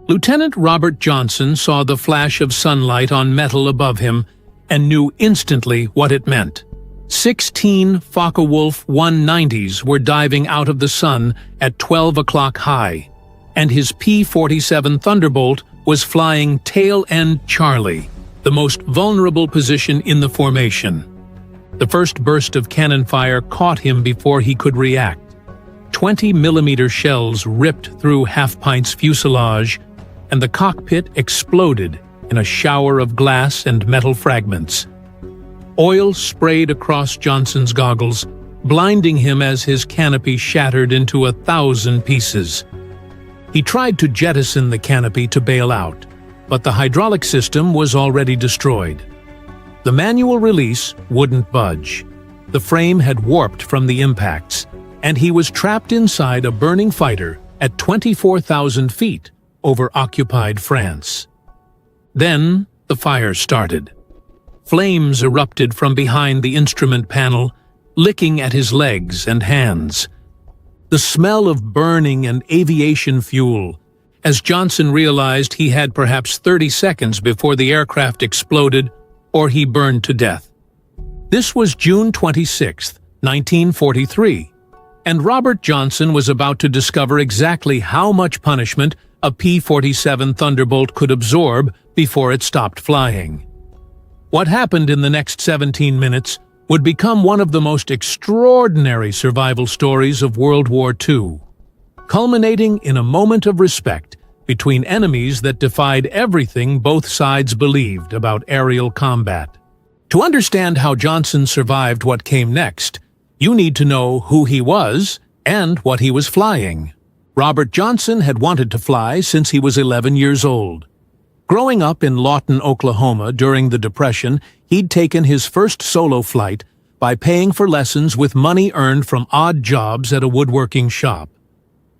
Lieutenant Robert Johnson saw the flash of sunlight on metal above him and knew instantly what it meant. 16 Focke-Wulf 190s were diving out of the sun at 12 o'clock high, and his P-47 Thunderbolt was flying tail-end Charlie, the most vulnerable position in the formation. The first burst of cannon fire caught him before he could react. 20mm shells ripped through Half-Pint's fuselage, and the cockpit exploded in a shower of glass and metal fragments. Oil sprayed across Johnson's goggles, blinding him as his canopy shattered into 1,000 pieces. He tried to jettison the canopy to bail out, but the hydraulic system was already destroyed. The manual release wouldn't budge. The frame had warped from the impacts, and he was trapped inside a burning fighter at 24,000 feet over occupied France. Then the fire started. Flames erupted from behind the instrument panel, licking at his legs and hands. The smell of burning and aviation fuel, as Johnson realized he had perhaps 30 seconds before the aircraft exploded or he burned to death. This was June 26, 1943, and Robert Johnson was about to discover exactly how much punishment a P-47 Thunderbolt could absorb before it stopped flying. What happened in the next 17 minutes would become one of the most extraordinary survival stories of World War II, culminating in a moment of respect between enemies that defied everything both sides believed about aerial combat. To understand how Johnson survived what came next, you need to know who he was and what he was flying. Robert Johnson had wanted to fly since he was 11 years old. Growing up in Lawton, Oklahoma during the Depression, he'd taken his first solo flight by paying for lessons with money earned from odd jobs at a woodworking shop.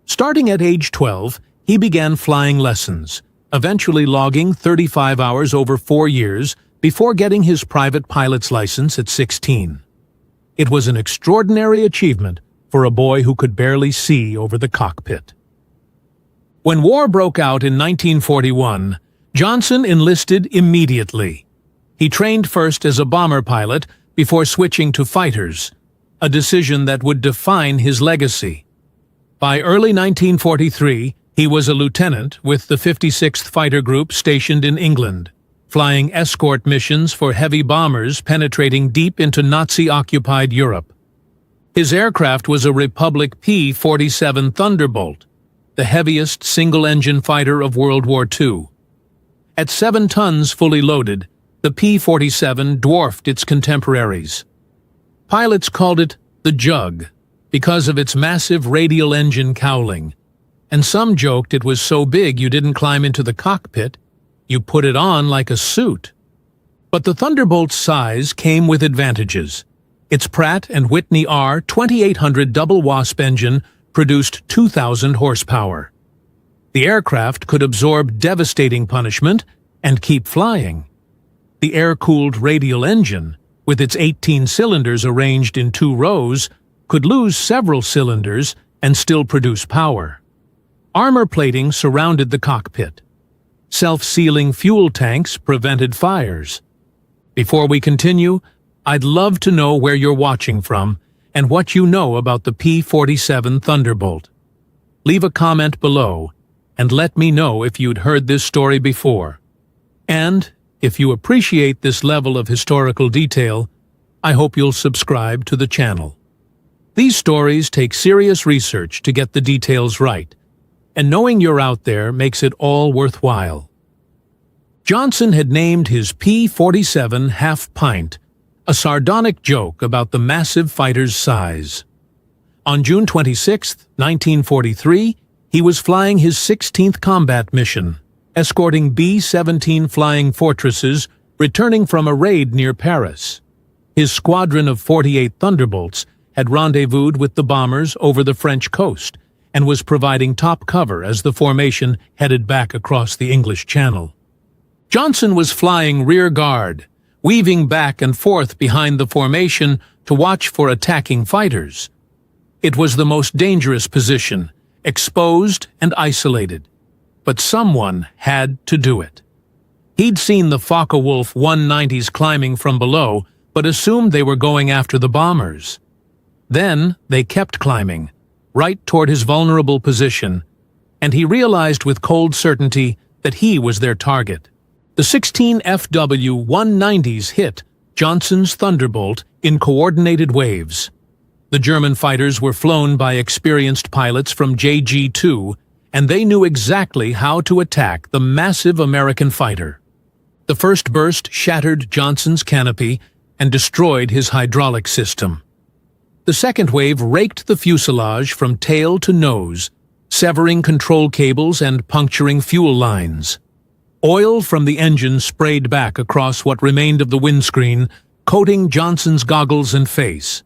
Starting at age 12, he began flying lessons, eventually logging 35 hours over 4 years before getting his private pilot's license at 16. It was an extraordinary achievement for a boy who could barely see over the cockpit. When war broke out in 1941, Johnson enlisted immediately. He trained first as a bomber pilot before switching to fighters, a decision that would define his legacy. By early 1943, he was a lieutenant with the 56th Fighter Group stationed in England, flying escort missions for heavy bombers penetrating deep into Nazi-occupied Europe. His aircraft was a Republic P-47 Thunderbolt, the heaviest single-engine fighter of World War II. At 7 tons fully loaded, the P-47 dwarfed its contemporaries. Pilots called it the Jug because of its massive radial engine cowling, and some joked it was so big you didn't climb into the cockpit, you put it on like a suit. But the Thunderbolt's size came with advantages. Its Pratt & Whitney R-2800 double Wasp engine produced 2,000 horsepower. The aircraft could absorb devastating punishment and keep flying. The air-cooled radial engine, with its 18 cylinders arranged in 2 rows, could lose several cylinders and still produce power. Armor plating surrounded the cockpit. Self-sealing fuel tanks prevented fires. Before we continue, I'd love to know where you're watching from and what you know about the P-47 Thunderbolt. Leave a comment below and let me know if you'd heard this story before. And if you appreciate this level of historical detail, I hope you'll subscribe to the channel. These stories take serious research to get the details right, and knowing you're out there makes it all worthwhile. Johnson had named his P-47 Half-Pint, a sardonic joke about the massive fighter's size. On June 26, 1943, he was flying his 16th combat mission, escorting B-17 Flying Fortresses returning from a raid near Paris. His squadron of 48 Thunderbolts had rendezvoused with the bombers over the French coast and was providing top cover as the formation headed back across the English Channel. Johnson was flying rear guard, weaving back and forth behind the formation to watch for attacking fighters. It was the most dangerous position, exposed and isolated. but someone had to do it. He'd seen the Focke-Wulf 190s climbing from below, but assumed they were going after the bombers. Then they kept climbing, right toward his vulnerable position, and he realized with cold certainty that he was their target. The 16 FW-190s hit Johnson's Thunderbolt in coordinated waves. The German fighters were flown by experienced pilots from JG-2, and they knew exactly how to attack the massive American fighter. The first burst shattered Johnson's canopy and destroyed his hydraulic system. The second wave raked the fuselage from tail to nose, severing control cables and puncturing fuel lines. Oil from the engine sprayed back across what remained of the windscreen, coating Johnson's goggles and face.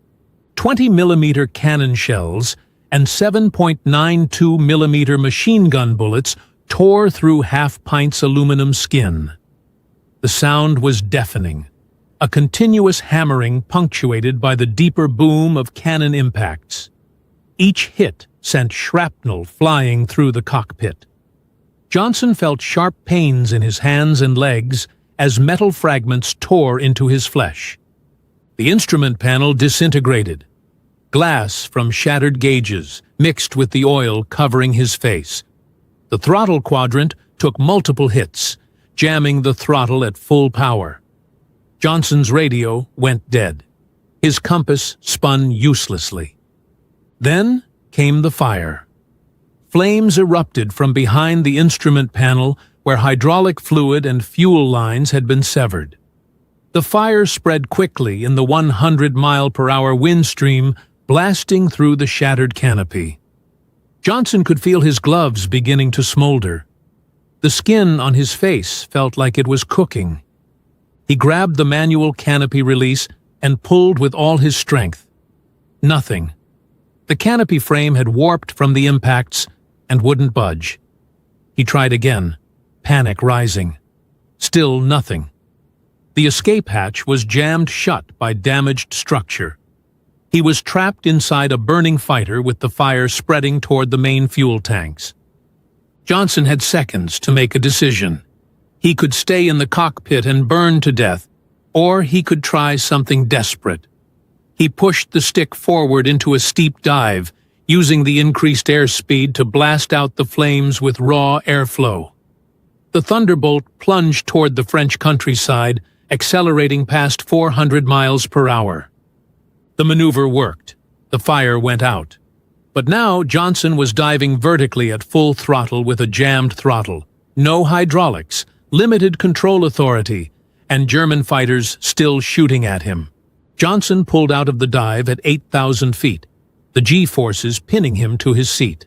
20-millimeter cannon shells and 7.92-millimeter machine gun bullets tore through half-pints aluminum skin. The sound was deafening, a continuous hammering punctuated by the deeper boom of cannon impacts. Each hit sent shrapnel flying through the cockpit. Johnson felt sharp pains in his hands and legs as metal fragments tore into his flesh. The instrument panel disintegrated. Glass from shattered gauges mixed with the oil covering his face. The throttle quadrant took multiple hits, jamming the throttle at full power. Johnson's radio went dead. His compass spun uselessly. Then came the fire. Flames erupted from behind the instrument panel where hydraulic fluid and fuel lines had been severed. The fire spread quickly in the 100-mile-per-hour wind stream, blasting through the shattered canopy. Johnson could feel his gloves beginning to smolder. The skin on his face felt like it was cooking. He grabbed the manual canopy release and pulled with all his strength. Nothing. The canopy frame had warped from the impacts and wouldn't budge. He tried again, panic rising. Still nothing. The escape hatch was jammed shut by damaged structure. He was trapped inside a burning fighter with the fire spreading toward the main fuel tanks. Johnson had seconds to make a decision. He could stay in the cockpit and burn to death, or he could try something desperate. He pushed the stick forward into a steep dive, using the increased airspeed to blast out the flames with raw airflow. The Thunderbolt plunged toward the French countryside, accelerating past 400 miles per hour. The maneuver worked. The fire went out. But now Johnson was diving vertically at full throttle with a jammed throttle, no hydraulics, limited control authority, and German fighters still shooting at him. Johnson pulled out of the dive at 8,000 feet, the G-forces pinning him to his seat.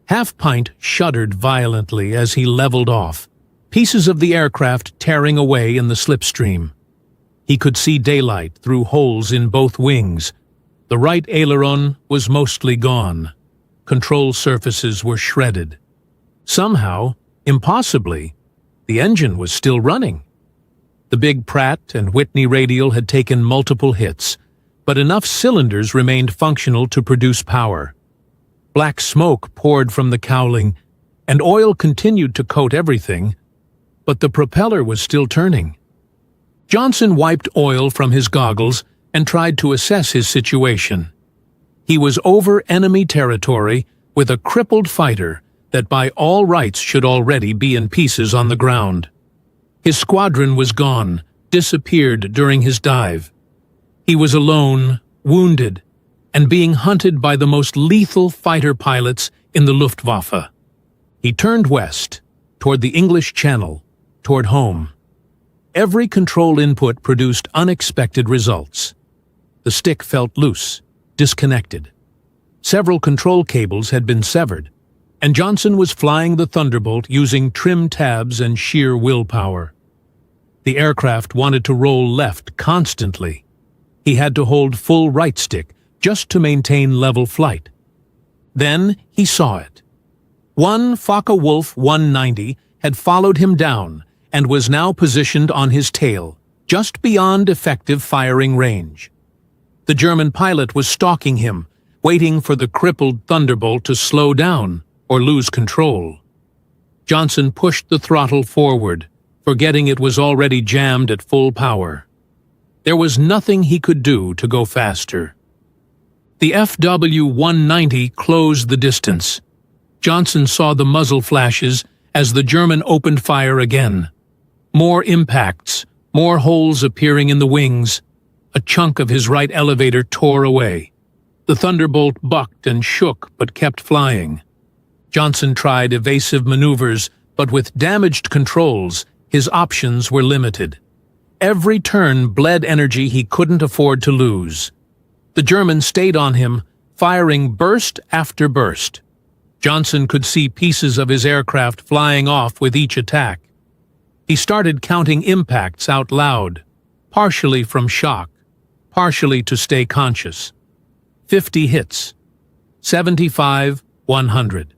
Half-Pint shuddered violently as he leveled off, pieces of the aircraft tearing away in the slipstream. He could see daylight through holes in both wings. The right aileron was mostly gone. Control surfaces were shredded. Somehow, impossibly, the engine was still running. The big Pratt and Whitney radial had taken multiple hits, but enough cylinders remained functional to produce power. Black smoke poured from the cowling, and oil continued to coat everything, but the propeller was still turning. Johnson wiped oil from his goggles and tried to assess his situation. He was over enemy territory with a crippled fighter that by all rights should already be in pieces on the ground. His squadron was gone, disappeared during his dive. He was alone, wounded, and being hunted by the most lethal fighter pilots in the Luftwaffe. He turned west, toward the English Channel, toward home. Every control input produced unexpected results. The stick felt loose, disconnected. Several control cables had been severed, and Johnson was flying the Thunderbolt using trim tabs and sheer willpower. The aircraft wanted to roll left constantly. He had to hold full right stick just to maintain level flight. Then he saw it. One Focke-Wulf 190 had followed him down and was now positioned on his tail, just beyond effective firing range. The German pilot was stalking him, waiting for the crippled Thunderbolt to slow down or lose control. Johnson pushed the throttle forward, forgetting it was already jammed at full power. There was nothing he could do to go faster. The FW-190 closed the distance. Johnson saw the muzzle flashes as the German opened fire again. More impacts, more holes appearing in the wings. A chunk of his right elevator tore away. The Thunderbolt bucked and shook but kept flying. Johnson tried evasive maneuvers, but with damaged controls, his options were limited. Every turn bled energy he couldn't afford to lose. The German stayed on him, firing burst after burst. Johnson could see pieces of his aircraft flying off with each attack. He started counting impacts out loud, partially from shock, partially to stay conscious. 50 hits. 75, 100.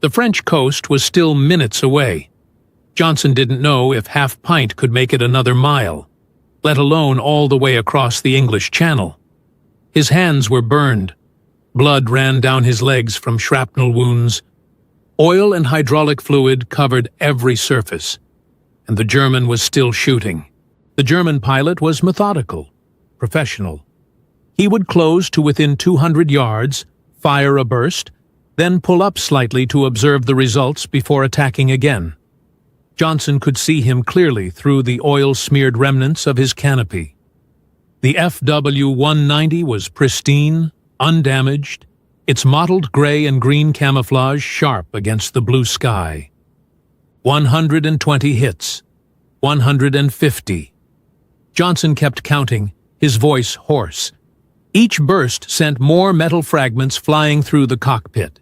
The French coast was still minutes away. Johnson didn't know if Half Pint could make it another mile, let alone all the way across the English Channel. His hands were burned. Blood ran down his legs from shrapnel wounds. Oil and hydraulic fluid covered every surface, and the German was still shooting. The German pilot was methodical, professional. He would close to within 200 yards, fire a burst, then pull up slightly to observe the results before attacking again. Johnson could see him clearly through the oil-smeared remnants of his canopy. The FW-190 was pristine, undamaged, its mottled gray and green camouflage sharp against the blue sky. 120 hits. 150. Johnson kept counting, his voice hoarse. Each burst sent more metal fragments flying through the cockpit.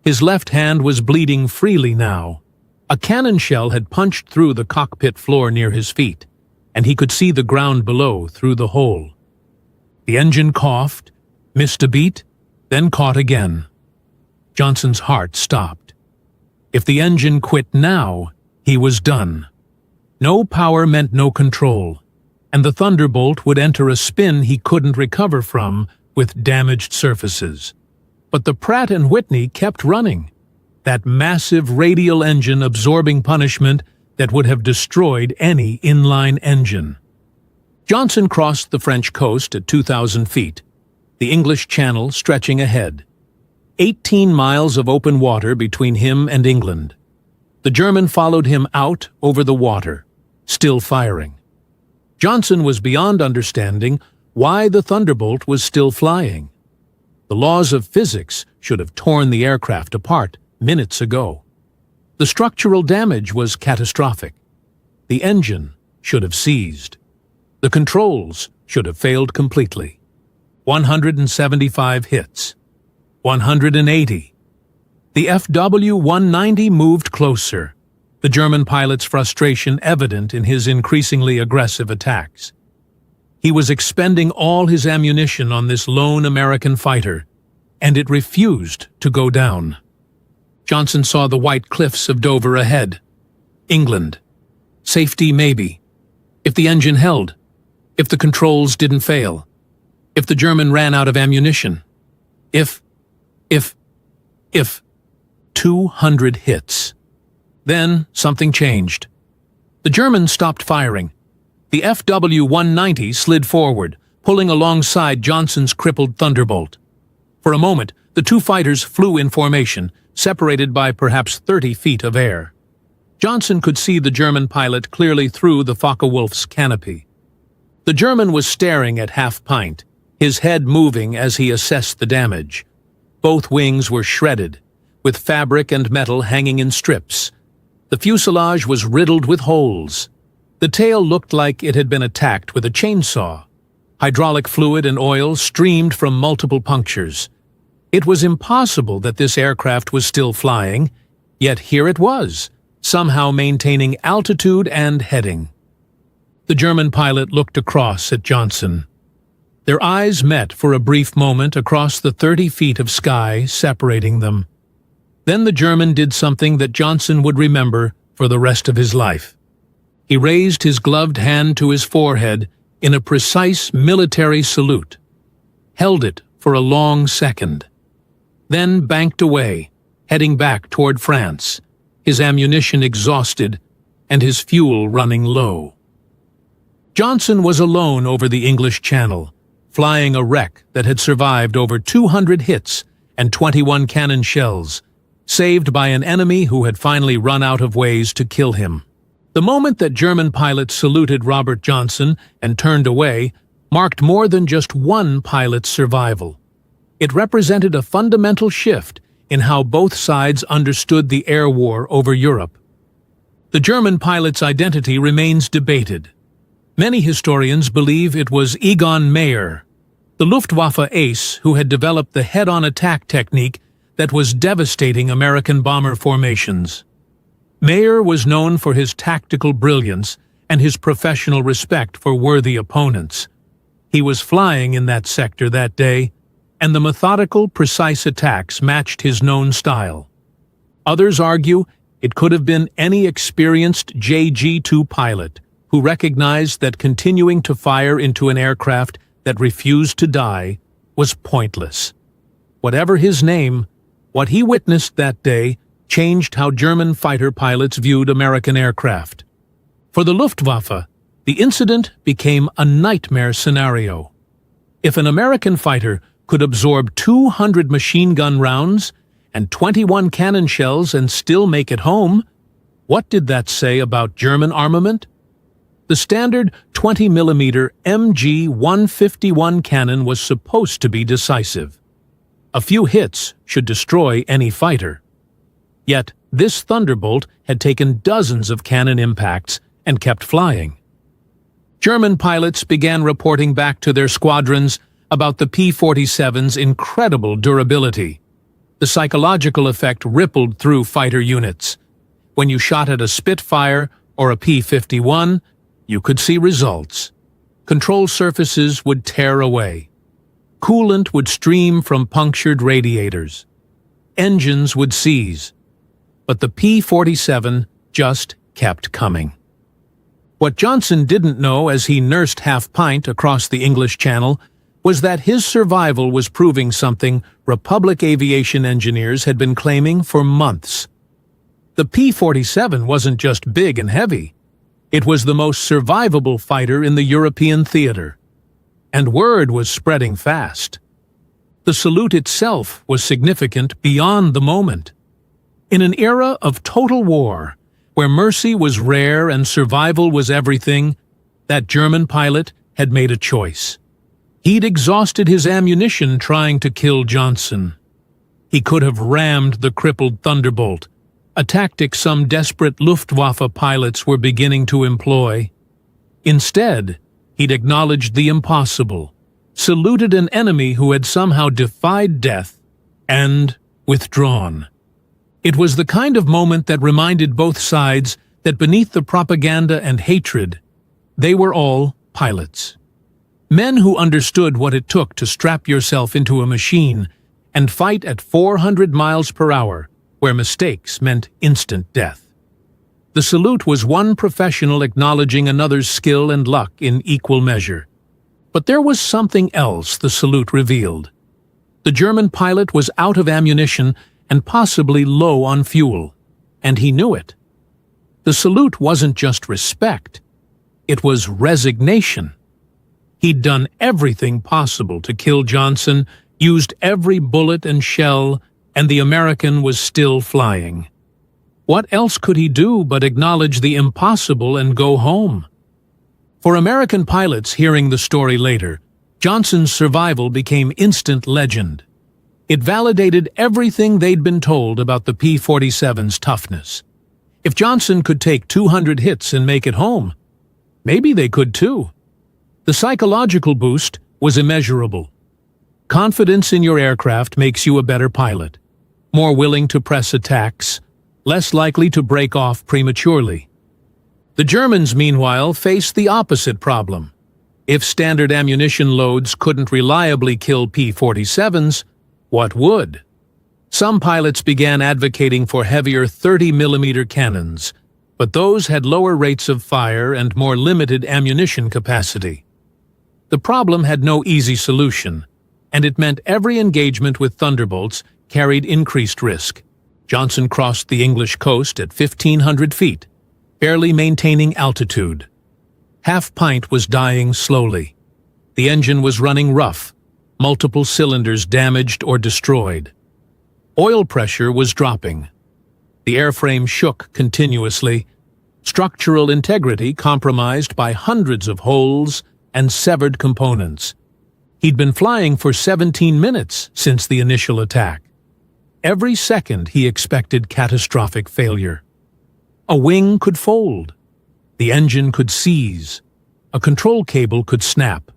His left hand was bleeding freely now. A cannon shell had punched through the cockpit floor near his feet, and he could see the ground below through the hole. The engine coughed, missed a beat, then caught again. Johnson's heart stopped. If the engine quit now, he was done. No power meant no control, and the Thunderbolt would enter a spin he couldn't recover from with damaged surfaces. But the Pratt & Whitney kept running, that massive radial engine absorbing punishment that would have destroyed any inline engine. Johnson crossed the French coast at 2,000 feet, the English Channel stretching ahead. 18 miles of open water between him and England. The German followed him out over the water, still firing. Johnson was beyond understanding why the Thunderbolt was still flying. The laws of physics should have torn the aircraft apart minutes ago. The structural damage was catastrophic. The engine should have seized. The controls should have failed completely. 175 hits. 180. The FW-190 moved closer, the German pilot's frustration evident in his increasingly aggressive attacks. He was expending all his ammunition on this lone American fighter, and it refused to go down. Johnson saw the white cliffs of Dover ahead. England. Safety maybe. If the engine held. If the controls didn't fail. If the German ran out of ammunition. If 200 hits. Then something changed. The Germans stopped firing. The FW-190 slid forward, pulling alongside Johnson's crippled Thunderbolt. For a moment, the two fighters flew in formation, separated by perhaps 30 feet of air. Johnson could see the German pilot clearly through the Focke-Wulf's canopy. The German was staring at Half Pint, his head moving as he assessed the damage. Both wings were shredded, with fabric and metal hanging in strips. The fuselage was riddled with holes. The tail looked like it had been attacked with a chainsaw. Hydraulic fluid and oil streamed from multiple punctures. It was impossible that this aircraft was still flying, yet here it was, somehow maintaining altitude and heading. The German pilot looked across at Johnson. Their eyes met for a brief moment across the 30 feet of sky separating them. Then the German did something that Johnson would remember for the rest of his life. He raised his gloved hand to his forehead in a precise military salute, held it for a long second, then banked away, heading back toward France, his ammunition exhausted, and his fuel running low. Johnson was alone over the English Channel, flying a wreck that had survived over 200 hits and 21 cannon shells, saved by an enemy who had finally run out of ways to kill him. The moment that German pilots saluted Robert Johnson and turned away marked more than just one pilot's survival. It represented a fundamental shift in how both sides understood the air war over Europe. The German pilot's identity remains debated. Many historians believe it was Egon Meyer, the Luftwaffe ace who had developed the head-on attack technique that was devastating American bomber formations. Meyer was known for his tactical brilliance and his professional respect for worthy opponents. He was flying in that sector that day, and the methodical, precise attacks matched his known style. Others argue it could have been any experienced JG-2 pilot who recognized that continuing to fire into an aircraft that refused to die was pointless. Whatever his name, what he witnessed that day changed how German fighter pilots viewed American aircraft. For the Luftwaffe, the incident became a nightmare scenario. If an American fighter could absorb 200 machine gun rounds and 21 cannon shells and still make it home, what did that say about German armament? The standard 20mm MG-151 cannon was supposed to be decisive. A few hits should destroy any fighter. Yet, this Thunderbolt had taken dozens of cannon impacts and kept flying. German pilots began reporting back to their squadrons about the P-47's incredible durability. The psychological effect rippled through fighter units. When you shot at a Spitfire or a P-51, you could see results. Control surfaces would tear away. Coolant would stream from punctured radiators. Engines would seize. But the P-47 just kept coming. What Johnson didn't know as he nursed half-pint across the English Channel was that his survival was proving something Republic aviation engineers had been claiming for months. The P-47 wasn't just big and heavy. It was the most survivable fighter in the European theater. And word was spreading fast. The salute itself was significant beyond the moment. In an era of total war, where mercy was rare and survival was everything, that German pilot had made a choice. He'd exhausted his ammunition trying to kill Johnson. He could have rammed the crippled Thunderbolt, a tactic some desperate Luftwaffe pilots were beginning to employ. Instead, he'd acknowledged the impossible, saluted an enemy who had somehow defied death, and withdrawn. It was the kind of moment that reminded both sides that beneath the propaganda and hatred, they were all pilots. Men who understood what it took to strap yourself into a machine and fight at 400 miles per hour, where mistakes meant instant death. The salute was one professional acknowledging another's skill and luck in equal measure. But there was something else the salute revealed. The German pilot was out of ammunition and possibly low on fuel, and he knew it. The salute wasn't just respect, it was resignation. He'd done everything possible to kill Johnson, used every bullet and shell, and the American was still flying. What else could he do but acknowledge the impossible and go home? For American pilots hearing the story later, Johnson's survival became instant legend. It validated everything they'd been told about the P-47's toughness. If Johnson could take 200 hits and make it home, maybe they could too. The psychological boost was immeasurable. Confidence in your aircraft makes you a better pilot, more willing to press attacks, less likely to break off prematurely. The Germans, meanwhile, faced the opposite problem. If standard ammunition loads couldn't reliably kill P-47s, what would? Some pilots began advocating for heavier 30mm cannons, but those had lower rates of fire and more limited ammunition capacity. The problem had no easy solution, and it meant every engagement with Thunderbolts carried increased risk. Johnson crossed the English coast at 1,500 feet, barely maintaining altitude. Half Pint was dying slowly. The engine was running rough, multiple cylinders damaged or destroyed. Oil pressure was dropping. The airframe shook continuously, structural integrity compromised by hundreds of holes and severed components. He'd been flying for 17 minutes since the initial attack. Every second he expected catastrophic failure. A wing could fold. The engine could seize. A control cable could snap.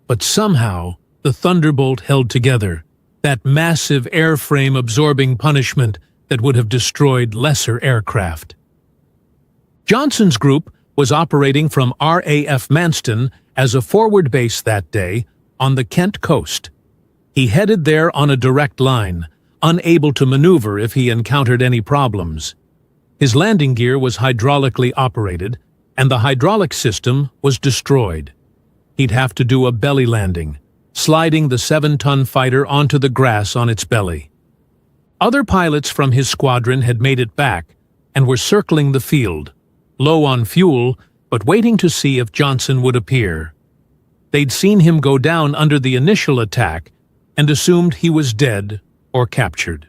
But somehow, the Thunderbolt held together, that massive airframe absorbing punishment that would have destroyed lesser aircraft. Johnson's group was operating from RAF Manston as a forward base that day on the Kent coast. He headed there on a direct line, unable to maneuver if he encountered any problems. His landing gear was hydraulically operated, and the hydraulic system was destroyed. He'd have to do a belly landing, sliding the 7-ton fighter onto the grass on its belly. Other pilots from his squadron had made it back and were circling the field, low on fuel, but waiting to see if Johnson would appear. They'd seen him go down under the initial attack and assumed he was dead or captured.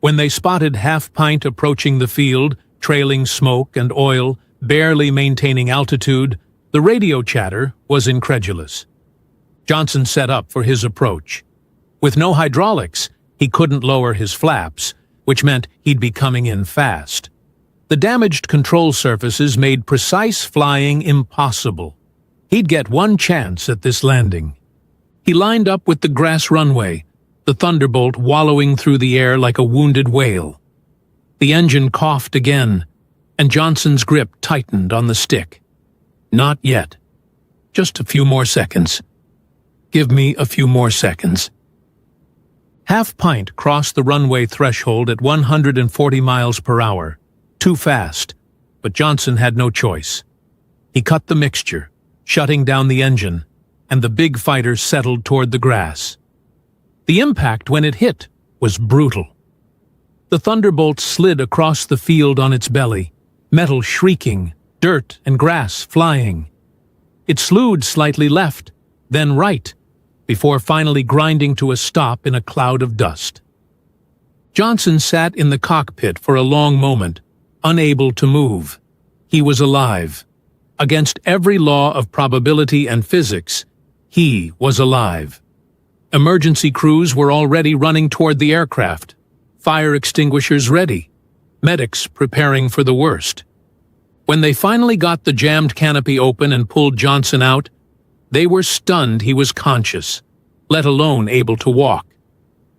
When they spotted Half Pint approaching the field, trailing smoke and oil, barely maintaining altitude, the radio chatter was incredulous. Johnson set up for his approach. With no hydraulics, he couldn't lower his flaps, which meant he'd be coming in fast. The damaged control surfaces made precise flying impossible. He'd get one chance at this landing. He lined up with the grass runway, the Thunderbolt wallowing through the air like a wounded whale. The engine coughed again, and Johnson's grip tightened on the stick. Not yet. Just a few more seconds. Give me a few more seconds. Half Pint crossed the runway threshold at 140 miles per hour. Too fast, but Johnson had no choice. He cut the mixture, shutting down the engine, and the big fighter settled toward the grass. The impact when it hit was brutal. The Thunderbolt slid across the field on its belly, metal shrieking, dirt and grass flying. It slewed slightly left, then right, before finally grinding to a stop in a cloud of dust. Johnson sat in the cockpit for a long moment, unable to move. He was alive. Against every law of probability and physics, he was alive. Emergency crews were already running toward the aircraft, fire extinguishers ready, medics preparing for the worst. When they finally got the jammed canopy open and pulled Johnson out, they were stunned he was conscious, let alone able to walk.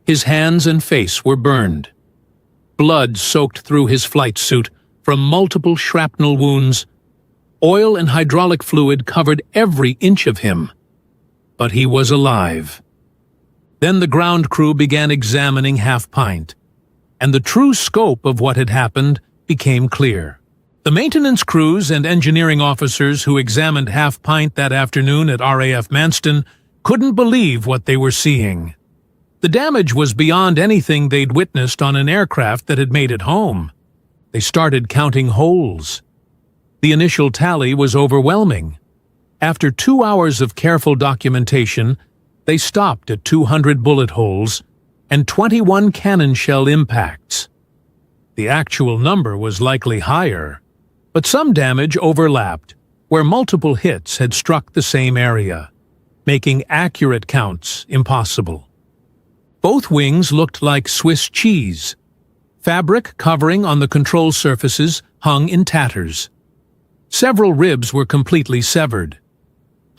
His hands and face were burned. Blood soaked through his flight suit from multiple shrapnel wounds. Oil and hydraulic fluid covered every inch of him. But he was alive. Then the ground crew began examining Half Pint, and the true scope of what had happened became clear. The maintenance crews and engineering officers who examined Half Pint that afternoon at RAF Manston couldn't believe what they were seeing. The damage was beyond anything they'd witnessed on an aircraft that had made it home. They started counting holes. The initial tally was overwhelming. After 2 hours of careful documentation, they stopped at 200 bullet holes and 21 cannon shell impacts. The actual number was likely higher, but some damage overlapped, where multiple hits had struck the same area, making accurate counts impossible. Both wings looked like Swiss cheese. Fabric covering on the control surfaces hung in tatters. Several ribs were completely severed.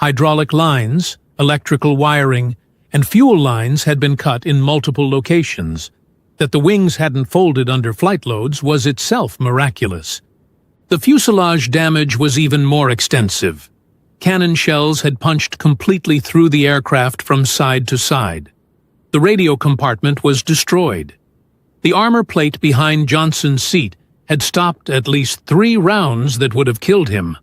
Hydraulic lines, electrical wiring, and fuel lines had been cut in multiple locations. That the wings hadn't folded under flight loads was itself miraculous. The fuselage damage was even more extensive. Cannon shells had punched completely through the aircraft from side to side. The radio compartment was destroyed. The armor plate behind Johnson's seat had stopped at least 3 rounds that would have killed him.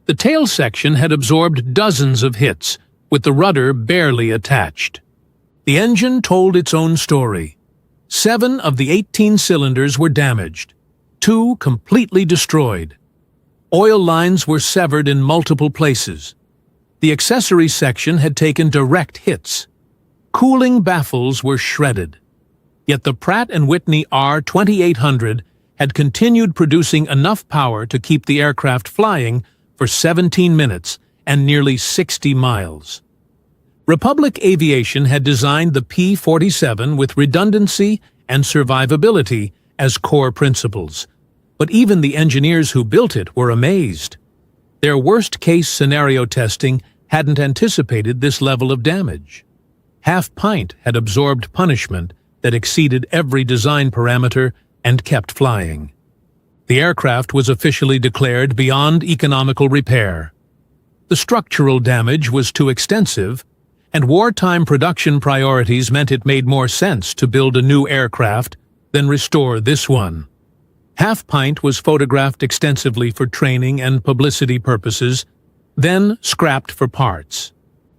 The tail section had absorbed dozens of hits, with the rudder barely attached. The engine told its own story. 7 of the 18 cylinders were damaged, 2 completely destroyed. Oil lines were severed in multiple places. The accessory section had taken direct hits. Cooling baffles were shredded. Yet the Pratt & Whitney R2800 had continued producing enough power to keep the aircraft flying for 17 minutes and nearly 60 miles. Republic Aviation had designed the P-47 with redundancy and survivability as core principles, but even the engineers who built it were amazed. Their worst-case scenario testing hadn't anticipated this level of damage. Half Pint had absorbed punishment that exceeded every design parameter and kept flying. The aircraft was officially declared beyond economical repair. The structural damage was too extensive, and wartime production priorities meant it made more sense to build a new aircraft than restore this one. Half Pint was photographed extensively for training and publicity purposes, then scrapped for parts.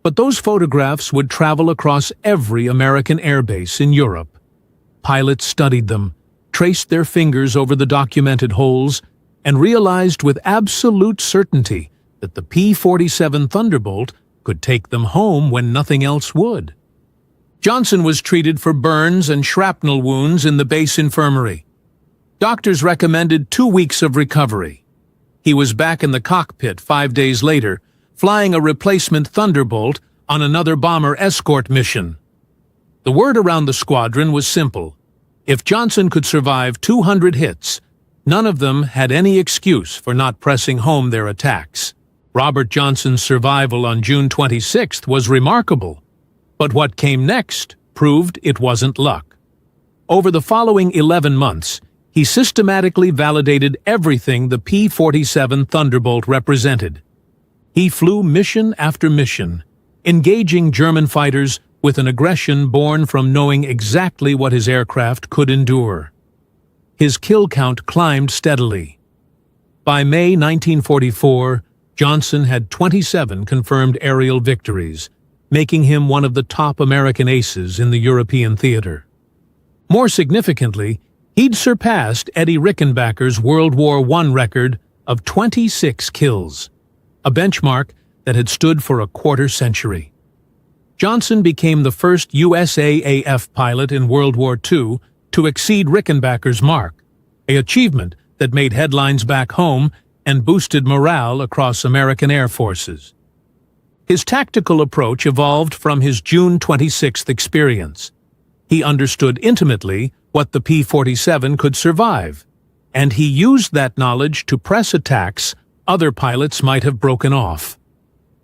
But those photographs would travel across every American airbase in Europe. Pilots studied them, traced their fingers over the documented holes, and realized with absolute certainty that the P-47 Thunderbolt could take them home when nothing else would. Johnson was treated for burns and shrapnel wounds in the base infirmary. Doctors recommended 2 weeks of recovery. He was back in the cockpit 5 days later, flying a replacement Thunderbolt on another bomber escort mission. The word around the squadron was simple. If Johnson could survive 200 hits, none of them had any excuse for not pressing home their attacks. Robert Johnson's survival on June 26th was remarkable, but what came next proved it wasn't luck. Over the following 11 months, he systematically validated everything the P-47 Thunderbolt represented. He flew mission after mission, engaging German fighters with an aggression born from knowing exactly what his aircraft could endure. His kill count climbed steadily. By May 1944, Johnson had 27 confirmed aerial victories, making him one of the top American aces in the European theater. More significantly, he'd surpassed Eddie Rickenbacker's World War I record of 26 kills, a benchmark that had stood for a quarter century. Johnson became the first USAAF pilot in World War II to exceed Rickenbacker's mark, an achievement that made headlines back home and boosted morale across American air forces. His tactical approach evolved from his June 26th experience. He understood intimately what the P-47 could survive, and he used that knowledge to press attacks other pilots might have broken off.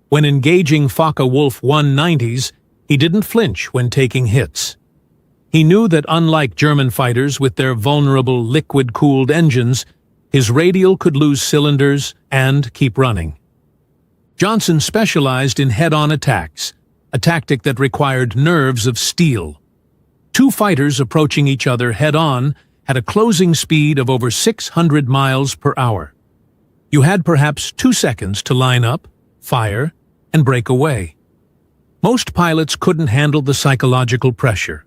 When engaging Focke-Wulf 190s, he didn't flinch when taking hits. He knew that unlike German fighters with their vulnerable liquid-cooled engines, his radial could lose cylinders and keep running. Johnson specialized in head-on attacks, a tactic that required nerves of steel. 2 fighters approaching each other head-on had a closing speed of over 600 miles per hour. You had perhaps 2 seconds to line up, fire, and break away. Most pilots couldn't handle the psychological pressure.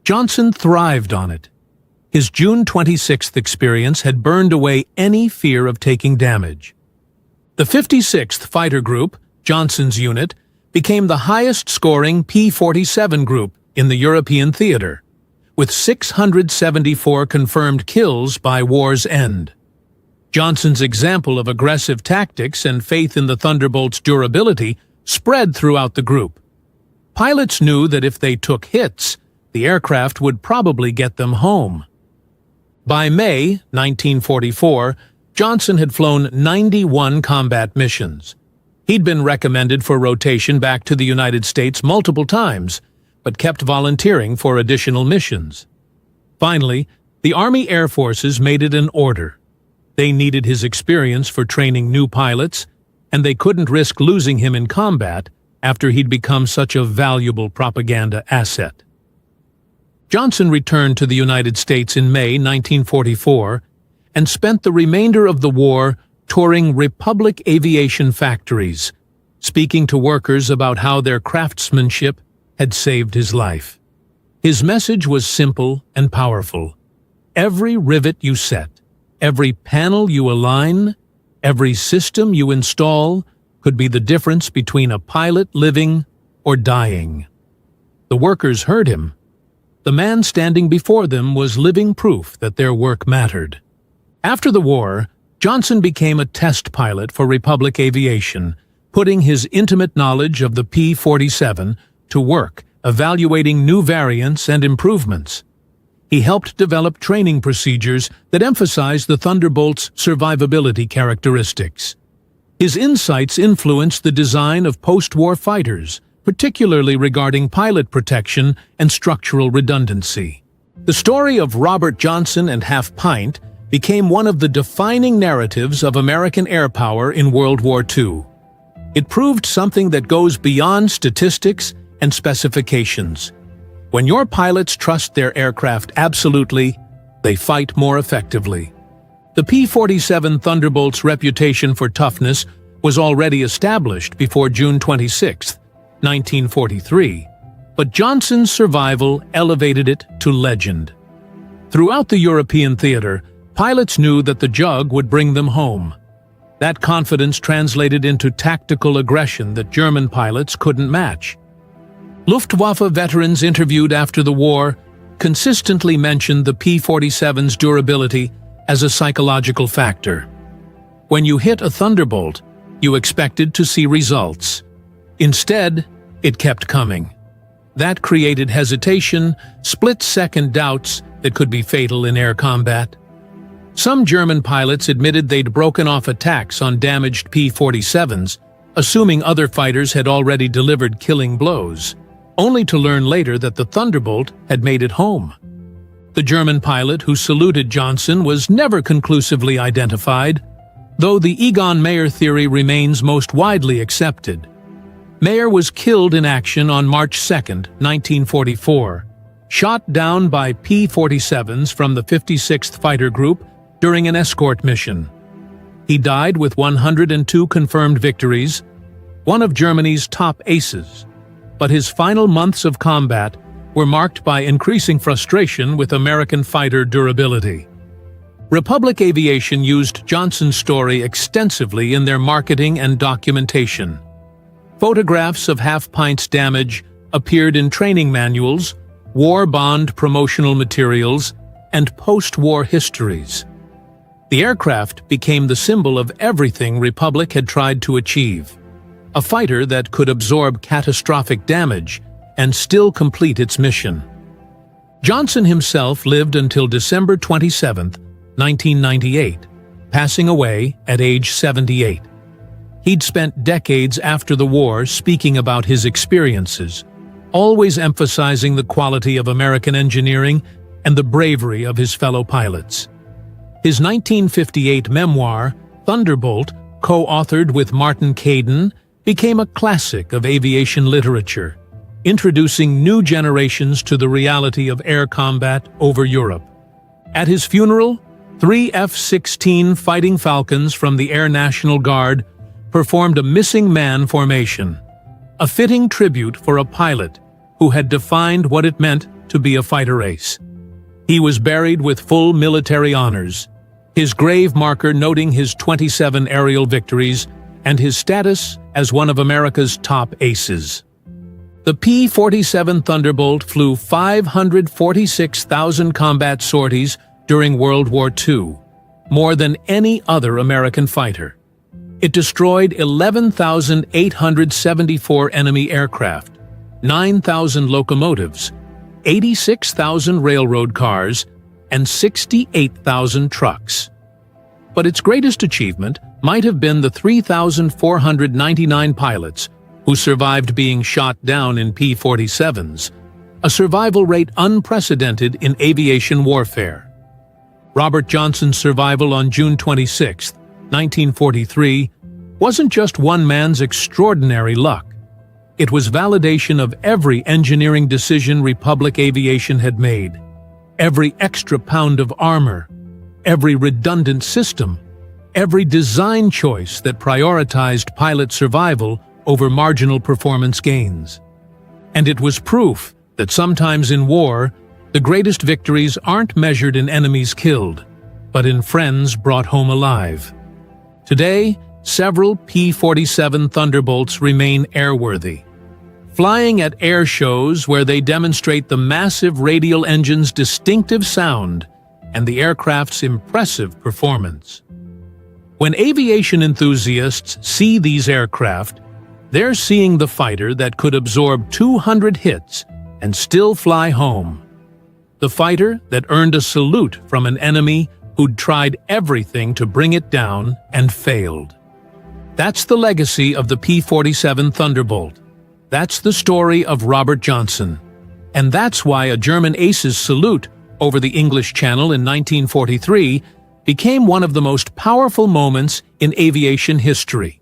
Johnson thrived on it. His June 26th experience had burned away any fear of taking damage. The 56th Fighter Group, Johnson's unit, became the highest-scoring P-47 group in the European theater, with 674 confirmed kills by war's end. Johnson's example of aggressive tactics and faith in the Thunderbolt's durability spread throughout the group. Pilots knew that if they took hits, the aircraft would probably get them home. By May 1944, Johnson had flown 91 combat missions. He'd been recommended for rotation back to the United States multiple times, but kept volunteering for additional missions. Finally, the Army Air Forces made it an order. They needed his experience for training new pilots, and they couldn't risk losing him in combat after he'd become such a valuable propaganda asset. Johnson returned to the United States in May 1944 and spent the remainder of the war touring Republic Aviation factories, speaking to workers about how their craftsmanship had saved his life. His message was simple and powerful. Every rivet you set, every panel you align, every system you install could be the difference between a pilot living or dying. The workers heard him. The man standing before them was living proof that their work mattered. After the war, Johnson became a test pilot for Republic Aviation, putting his intimate knowledge of the P-47 to work, evaluating new variants and improvements. He helped develop training procedures that emphasized the Thunderbolt's survivability characteristics. His insights influenced the design of post-war fighters, particularly regarding pilot protection and structural redundancy. The story of Robert Johnson and Half Pint became one of the defining narratives of American air power in World War II. It proved something that goes beyond statistics and specifications. When your pilots trust their aircraft absolutely, they fight more effectively. The P-47 Thunderbolt's reputation for toughness was already established before June 26, 1943, but Johnson's survival elevated it to legend. Throughout the European theater, pilots knew that the Jug would bring them home. That confidence translated into tactical aggression that German pilots couldn't match. Luftwaffe veterans interviewed after the war consistently mentioned the P-47's durability as a psychological factor. When you hit a Thunderbolt, you expected to see results. Instead, it kept coming. That created hesitation, split-second doubts that could be fatal in air combat. Some German pilots admitted they'd broken off attacks on damaged P-47s, assuming other fighters had already delivered killing blows, only to learn later that the Thunderbolt had made it home. The German pilot who saluted Johnson was never conclusively identified, though the Egon Meyer theory remains most widely accepted. Meyer was killed in action on March 2, 1944, shot down by P-47s from the 56th Fighter Group during an escort mission. He died with 102 confirmed victories, one of Germany's top aces, but his final months of combat were marked by increasing frustration with American fighter durability. Republic Aviation used Johnson's story extensively in their marketing and documentation. Photographs of Half Pint's damage appeared in training manuals, war bond promotional materials, and post-war histories. The aircraft became the symbol of everything Republic had tried to achieve. A fighter that could absorb catastrophic damage and still complete its mission. Johnson himself lived until December 27, 1998, passing away at age 78. He'd spent decades after the war speaking about his experiences, always emphasizing the quality of American engineering and the bravery of his fellow pilots. His 1958 memoir, Thunderbolt, co-authored with Martin Caidin, became a classic of aviation literature, introducing new generations to the reality of air combat over Europe. At his funeral, 3 F-16 Fighting Falcons from the Air National Guard performed a missing man formation, a fitting tribute for a pilot who had defined what it meant to be a fighter ace. He was buried with full military honors, his grave marker noting his 27 aerial victories and his status as one of America's top aces. The P-47 Thunderbolt flew 546,000 combat sorties during World War II, more than any other American fighter. It destroyed 11,874 enemy aircraft, 9,000 locomotives, 86,000 railroad cars, and 68,000 trucks. But its greatest achievement might have been the 3,499 pilots who survived being shot down in P-47s, a survival rate unprecedented in aviation warfare. Robert Johnson's survival on June 26, 1943, wasn't just one man's extraordinary luck. It was validation of every engineering decision Republic Aviation had made, every extra pound of armor, every redundant system, every design choice that prioritized pilot survival over marginal performance gains. And it was proof that sometimes in war, the greatest victories aren't measured in enemies killed, but in friends brought home alive. Today, several P-47 Thunderbolts remain airworthy, flying at air shows where they demonstrate the massive radial engine's distinctive sound and the aircraft's impressive performance. When aviation enthusiasts see these aircraft, they're seeing the fighter that could absorb 200 hits and still fly home. The fighter that earned a salute from an enemy who'd tried everything to bring it down and failed. That's the legacy of the P-47 Thunderbolt. That's the story of Robert Johnson. And that's why a German ace's salute over the English Channel in 1943 became one of the most powerful moments in aviation history.